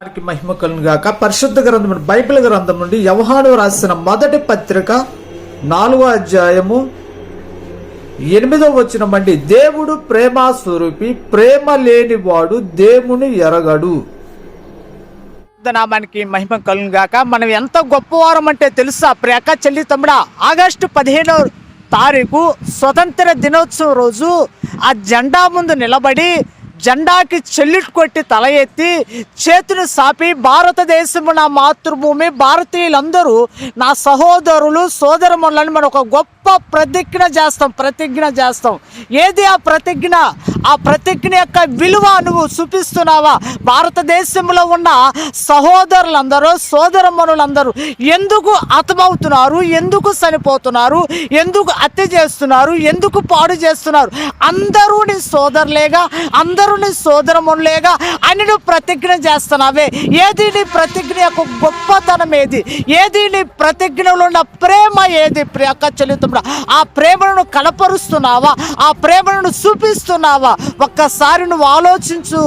వారికి మహిమ కలుగును గాక. పరిశుద్ధ గ్రంథం బైబిల్ గ్రంథం నుండి యోహాను రాసిన మొదటి పత్రిక 4వ అధ్యాయము 8వ వచనం అండి. దేవుడు ప్రేమ స్వరూపి, ప్రేమ లేనివాడు దేవుని ఎరగడు. నామానికి మహిమ కలుగును గాక. మనం ఎంత గొప్పవారం అంటే తెలుసా ప్రియక చెల్లి తమ్ముడా? ఆగస్టు 15వ తారీఖు స్వతంత్ర దినోత్సవం రోజు ఆ జెండా ముందు నిలబడి జెండాకి చెల్లిట్ కొట్టి తల ఎత్తి చేతులు సాపి భారతదేశము నా మాతృభూమి, భారతీయులందరూ నా సహోదరులు సోదరములని మనం ఒక గొప్ప ప్రతిజ్ఞ చేస్తాం. ఏది ఆ ప్రతిజ్ఞ? ఆ ప్రతిజ్ఞ యొక్క విలువ నువ్వు చూపిస్తున్నావా? భారతదేశంలో ఉన్న సహోదరులందరూ సోదరమణులందరూ ఎందుకు హతమవుతున్నారు, ఎందుకు చనిపోతున్నారు, ఎందుకు హత్య చేస్తున్నారు, ఎందుకు పాడు చేస్తున్నారు? అందరూ నీ సోదరులేగా, అందరూ నీ సోదరమణులేగా అని నువ్వు ప్రతిజ్ఞ చేస్తున్నావే. ఏది నీ ప్రతిజ్ఞ యొక్క గొప్పతనం? ఏది నీ ప్రతిజ్ఞలో ఉన్న ప్రేమ? ఏది ప్రియక చెల్లితమ్ముడా? ఆ ప్రేమను కనపరుస్తున్నావా? ఆ ప్రేమను చూపిస్తున్నావా? ఒక్కసారి నువ్వు ఆలోచించు.